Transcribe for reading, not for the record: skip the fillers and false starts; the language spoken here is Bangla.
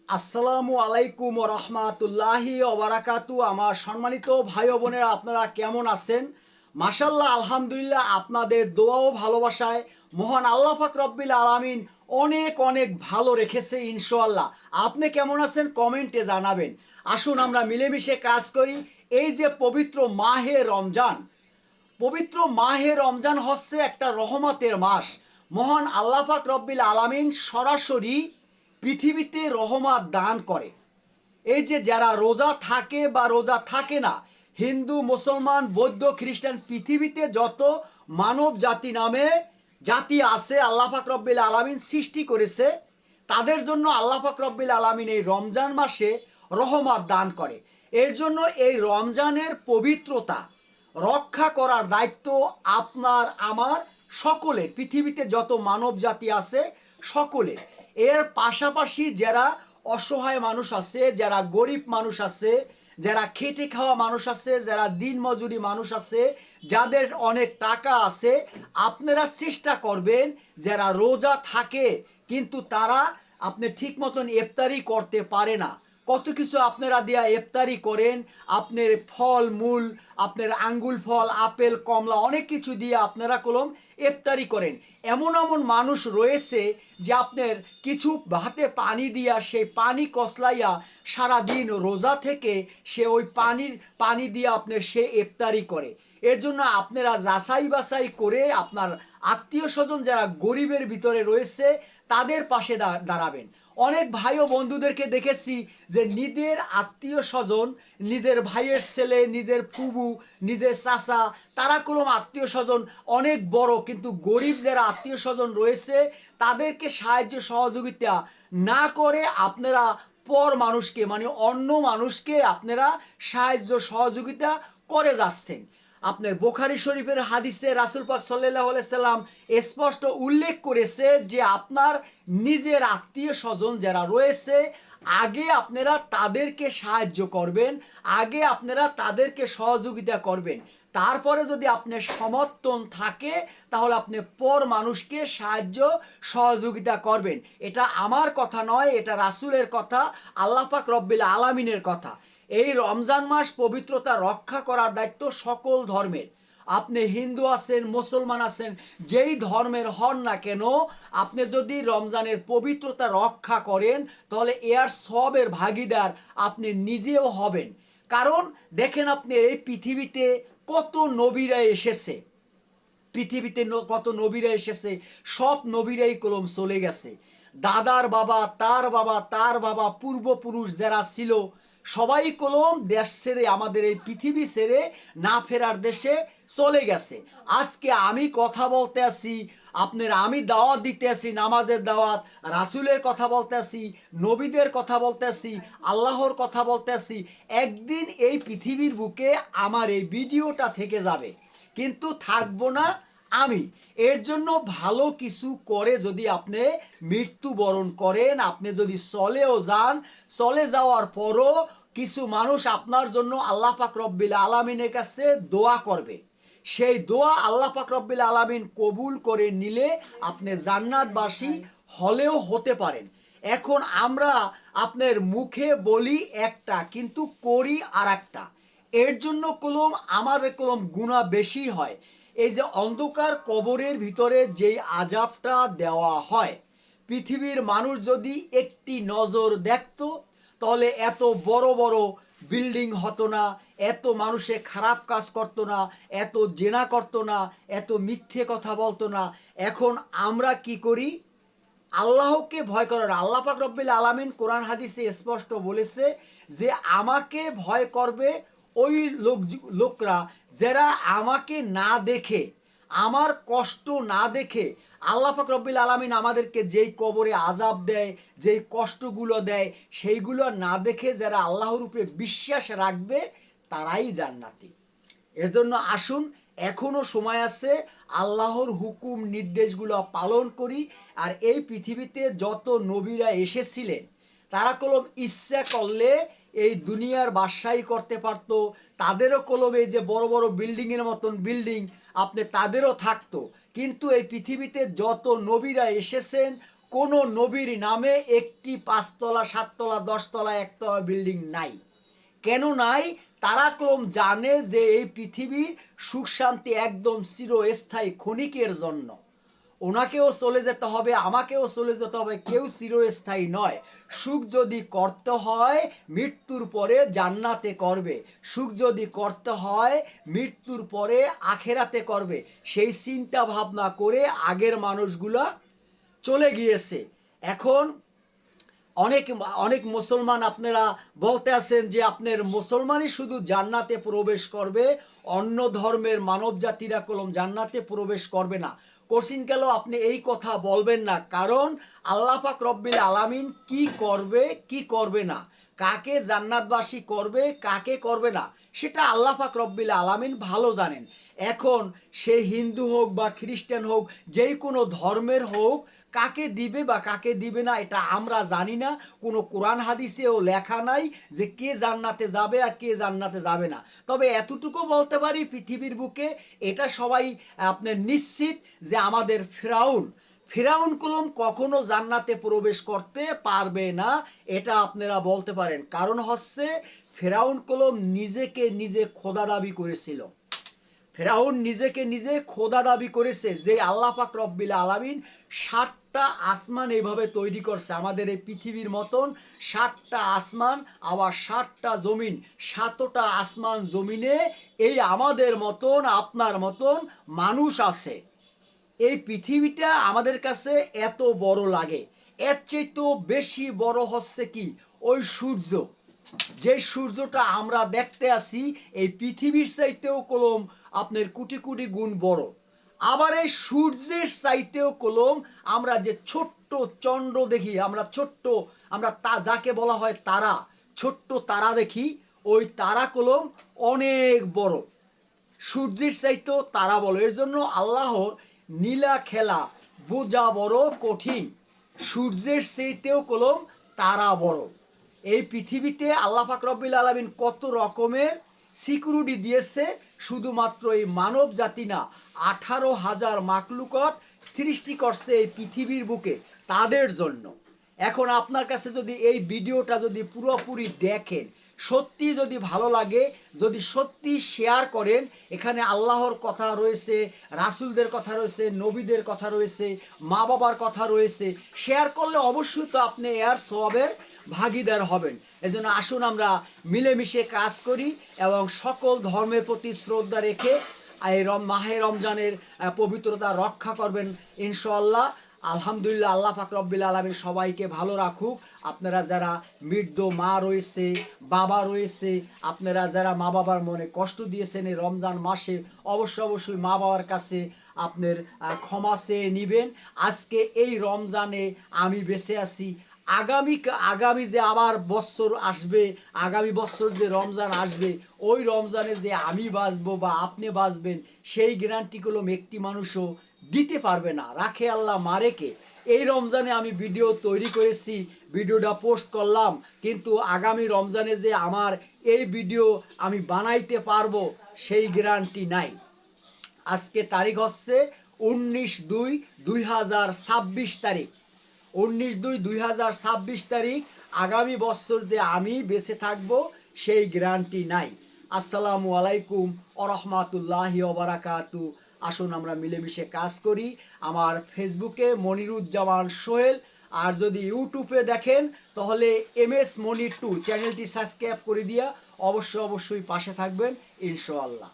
আসসালামু আলাইকুম ওয়া রাহমাতুল্লাহি ওয়া বারাকাতু। আমার সম্মানিত ভাই ও বোনেরা, আপনারা কেমন আছেন? মাশাআল্লাহ, আলহামদুলিল্লাহ, আপনাদের দোয়া ও ভালোবাসায় মহান আল্লাহ পাক রব্বিল আলামিন অনেক অনেক ভালো রেখেছে ইনশাআল্লাহ। আপনি কেমন আছেন কমেন্টে জানাবেন। আসুন আমরা মিলেমিশে কাজ করি। এই যে পবিত্র মাহে রমজান, পবিত্র মাহে রমজান হচ্ছে একটা রহমতের মাস। মহান আল্লাহ পাক রব্বিল আলামিন সরাসরি পৃথিবীতে রহমত দান করে। এই যে যারা রোজা থাকে বা রোজা থাকে না, হিন্দু, মুসলমান, বৌদ্ধ, খ্রিস্টান, পৃথিবীতে যত মানব জাতি নামে জাতি আছে আল্লাহ পাক রব্বিল আলামিন সৃষ্টি করেছে, তাদের জন্য আল্লাহ পাক রব্বিল আলামিন এই রমজান মাসে রহমত দান করে। এর জন্য এই রমজানের পবিত্রতা রক্ষা করার দায়িত্ব আপনার, আমার, সকলের। পৃথিবীতে যত মানব জাতি আছে সকলের। এর পাশাপাশি যারা অসহায় মানুষ আছে, যারা গরিব মানুষ আছে, যারা খেটে খাওয়া মানুষ আছে, যারা দিনমজুরি মানুষ আছে, যাদের অনেক টাকা আছে, আপনারা চেষ্টা করবেন যারা রোজা থাকে কিন্তু তারা আপনি ঠিক মতন ইফতারি করতে পারে না, কত কিছু আপনারা দিয়া ইফতারি করেন, আপনার ফল মূল, আপনার আঙ্গুল ফল, আপেল, কমলা, অনেক কিছু দিয়ে আপনারা কলম ইফতারি করেন। এমন এমন মানুষ রয়েছে যে আপনার কিছু হাতে পানি দিয়া সেই পানি কসলাইয়া সারাদিন রোজা থেকে সে ওই পানি দিয়ে আপনার সে ইফতারি করে। এর জন্য আপনারা যাচাই বাছাই করে আপনার আত্মীয় স্বজন যারা গরিবের ভিতরে রয়েছে তাদের পাশে দাঁড়াবেন। অনেক ভাই ও বন্ধুদেরকে দেখেছি যে নিজের আত্মীয় স্বজন, নিজের ভাইয়ের ছেলে, নিজের ফুবু, নিজের চাচা, তারা কোনো আত্মীয় স্বজন অনেক বড়, কিন্তু গরিব যারা আত্মীয় স্বজন রয়েছে তাদেরকে সাহায্য সহযোগিতা না করে আপনারা পর মানুষকে, মানে অন্য মানুষকে আপনারা সাহায্য সহযোগিতা করে যাচ্ছেন। আপনার বোখারি শরীফের হাদিসে রাসূল পাক সাল্লাল্লাহু আলাইহি সাল্লাম স্পষ্ট উল্লেখ করেছে যে আপনার নিজের আত্মীয় স্বজন যারা রয়েছে আগে আপনারা তাদেরকে সাহায্য করবেন, আগে আপনারা তাদেরকে সহযোগিতা করবেন। তারপরে যদি আপনার সমর্থন থাকে তাহলে আপনি পর মানুষকে সাহায্য সহযোগিতা করবেন। এটা আমার কথা নয়, এটা রাসূলের কথা, আল্লাহ পাক রব্বিল আলামিনের কথা। এই রমজান মাস পবিত্রতা রক্ষা করার দায়িত্ব সকল ধর্মের। আপনি হিন্দু আছেন, মুসলমান আছেন, যেই ধর্মের হন না কেন, আপনি যদি রমজানের পবিত্রতা রক্ষা করেন তাহলে এর সবের ভাগিদার আপনি নিজেও হবেন। কারণ দেখেন, আপনি এই পৃথিবীতে কত নবীরা এসেছে, পৃথিবীতে কত নবীরা এসেছে, সব নবীরাই কলম চলে গেছে। দাদার বাবা, তার বাবা, তার বাবা, পূর্বপুরুষ যারা ছিল সবাই কলম দেশ ছেড়ে, আমাদের এই পৃথিবী ছেড়ে না ফেরার দেশে চলে গেছে। আজকে আমি কথা বলতে আসি আপনার, আমি দাওয়াত দিতে আসি, নামাজের দাওয়াত, রাসূলের কথা বলতে আসি, নবীদের কথা বলতে আসি, আল্লাহর কথা বলতে আসি। একদিন এই পৃথিবীর বুকে আমার এই ভিডিওটা থেকে যাবে, কিন্তু থাকবো না আমি। এর জন্য ভালো কিছু করে যদি আপনি মৃত্যুবরণ করেন, আপনি যদি চলেও যান, চলে যাওয়ার পরও কিছু মানুষ আপনার জন্য আল্লাহ পাক রব্বিল আলামিনের কাছে দোয়া করবে। সেই দোয়া আল্লাহ পাক রব্বিল আলামিন কবুল করে নিলে আপনি জান্নাতবাসী হলেও হতে পারেন। এখন আমরা আপনার মুখে বলি একটা কিন্তু করি আর একটা। এর জন্য কলম আমার কলম গুণা বেশি হয়। এই যে অন্ধকার কবরের ভিতরে যেই আযাবটা দেওয়া হয়, পৃথিবীর মানুষ যদি একটি নজর দেখতো তাহলে এত বড় বড় বিল্ডিং হতো না, এত মানুষে খারাপ কাজ করতো না, এত জেনা করতো না, এত মিথ্যে কথা বলতো না। এখন আমরা কি করি? আল্লাহকে ভয় করার, আল্লাহ পাক রব্বিল আলামিন কোরআন হাদিসে স্পষ্ট বলেছে যে আমাকে ভয় করবে ওই লোকরা যারা আমাকে না দেখে, আমার কষ্ট না দেখে, আল্লাহ পাক রব্বিল আলামিন আমাদেরকে যেই কবরে আযাব দেয়, যেই কষ্টগুলো দেয়, সেইগুলো না দেখে যারা আল্লাহর উপরে বিশ্বাস রাখবে তারাই জান্নাতি। এর জন্য আসুন, এখনো সময় আছে, আল্লাহর হুকুম নির্দেশগুলো পালন করি। আর এই পৃথিবীতে যত নবীরা এসেছিলেন তারা কলম ইচ্ছা করলে এই দুনিয়ার বাদশাহী করতে পারতো, তাদেরও কলম এই যে বড় বড় বিল্ডিংয়ের মতন বিল্ডিং আপনি তাদেরও থাকতো। কিন্তু এই পৃথিবীতে যত নবীরা এসেছেন কোনো নবীর নামে একটি 5 তলা 7 তলা 10 তলা 1 তলা বিল্ডিং নাই। কেন নাই? তারা কলম জানে যে এই পৃথিবী সুখ শান্তি একদম চিরস্থায়ী ক্ষণিকের জন্য। ওনাকেও চলে যেতে হবে, আমাকেও চলে যেতে হবে, কেউ চিরস্থায়ী নয়। সুখ যদি করতে হয় মৃত্যুর পরে জান্নাতে করবে, সুখ যদি করতে হয় মৃত্যুর পরে আখেরাতে করবে। সেই চিন্তা ভাবনা করে আগের মানুষগুলা চলে গিয়েছে। এখন অনেক অনেক মুসলমান আপনারা বলতে আছেন যে আপনার মুসলমানই শুধু জান্নাতে প্রবেশ করবে, অন্য ধর্মের মানব জাতিরা কলম জান্নাতে প্রবেশ করবে না। কোশ্চিন গেল আপনি এই কথা বলবেন না, কারণ আল্লাহ পাক রব্বিল আলামিন কি করবে কি করবে না, কাকে জান্নাতবাসী করবে কাকে করবে না, সেটা আল্লাহ পাক রব্বিল আলামিন ভালো জানেন। এখন সে হিন্দু হোক বা খ্রিস্টান হোক, যেই কোনো ধর্মের হোক, কাকে দিবে বা কাকে দিবে না এটা আমরা জানি না। কোনো কোরআন হাদিসেও লেখা নাই যে কে জান্নাতে যাবে আর কে জান্নাতে যাবে না। তবে এতটুকু বলতে পারি পৃথিবীর বুকে এটা সবাই আপনার নিশ্চিত যে আমাদের ফেরাউন কলম কখনো জান্নাতে প্রবেশ করতে পারবে না, এটা আপনারা বলতে পারেন। কারণ হচ্ছে ফেরাউন কলম নিজেকে নিজে খোদা দাবি করেছিল। ফেরাউন নিজেকে নিজে খোদা দাবি করেছে যে আল্লাহ পাক রব্বিল আলামিন 7টা আসমান এইভাবে তৈরি করছে, আমাদের এই পৃথিবীর মতন 7টা আসমান, আবার 7টা জমিন। 7টা আসমান জমিনে এই আমাদের মতন আপনার মতন মানুষ আছে। এই পৃথিবীটা আমাদের কাছে এত বড় লাগে, এর চাইতেও বেশি বড় হচ্ছে কি ওই সূর্য। যে সূর্যটা আমরা দেখতে আসি এই পৃথিবীর চাইতেও কলম আপনার কোটি কোটি গুণ বড়। আবার এই সূর্যের চাইতেও কলম আমরা যে ছোট্ট চন্দ্র দেখি, আমরা তা যাকে বলা হয় তারা, ছোট্ট তারা দেখি, ওই তারা কলম অনেক বড়, সূর্যের চাইতেও তারা বড়। এর জন্য আল্লাহর নীলা খেলা বোঝা বড় কঠিন, সূর্যের চাইতেও কলম তারা বড়। এই পৃথিবীতে আল্লাহ পাক রব্বিল আলামিন কত রকমের সিকিউরিটি দিয়েছে, শুধুমাত্র এই মানব জাতি না, 18,000 মাকলুকত সৃষ্টি করছে এই পৃথিবীর বুকে তাদের জন্য। এখন আপনার কাছে যদি এই ভিডিওটা যদি পুরোপুরি দেখেন, সত্যি যদি ভালো লাগে, যদি সত্যি শেয়ার করেন, এখানে আল্লাহর কথা রয়েছে, রাসূলদের কথা রয়েছে, নবীদের কথা রয়েছে, মা বাবার কথা রয়েছে, শেয়ার করলে অবশ্যই তো আপনি এর সওয়াবের ভাগিদার হবেন। এজন্য আসুন আমরা মিলেমিশে কাজ করি এবং সকল ধর্মের প্রতি শ্রদ্ধা রেখে এই মাহে রমজানের পবিত্রতা রক্ষা করবেন ইনশাআল্লাহ। আলহামদুলিল্লাহ, আল্লাহ পাক রব্বিল আলামিন সবাইকে ভালো রাখুক। আপনারা যারা বৃদ্ধ মা রয়েছে, বাবা রয়েছে, আপনারা যারা মা বাবার মনে কষ্ট দিয়েছেন এই রমজান মাসে, অবশ্যই মা বাবার কাছে আপনার ক্ষমা চেয়ে নেবেন। আজকে এই রমজানে আমি বেঁচে আছি, আগামী যে আবার বছর আসবে, আগামী বছর যে রমজান আসবে, ওই রমজানে যে আমি বাঁচবো বা আপনি বাঁচবেন, সেই গ্যারান্টিগুলো একটি মানুষও দিতে পারবে না, রাখে আল্লাহ মারেকে। এই রমজানে আমি ভিডিও তৈরি করেছি, ভিডিওটা পোস্ট করলাম, কিন্তু আগামী রমজানে যে আমার এই ভিডিও আমি বানাইতে পারবো সেই গ্যারান্টি নাই। আজকে তারিখ হচ্ছে 19/2/2026 তারিখ, 19/2/2026 তারিখ। আগামী বছর যে আমি বেঁচে থাকবো সেই গ্যারান্টি নাই। আসসালামু আলাইকুম ওয়া রাহমাতুল্লাহি ওয়া বারাকাতু। আসুন আমরা মিলেমিশে কাজ করি। আমার ফেসবুকে মনিরুজ্জামান সোহেল, আর যদি ইউটিউবে দেখেন তাহলে MS মনি 2 চ্যানেলটি সাবস্ক্রাইব করে দিয়া অবশ্যই পাশে থাকবেন ইনশাআল্লাহ।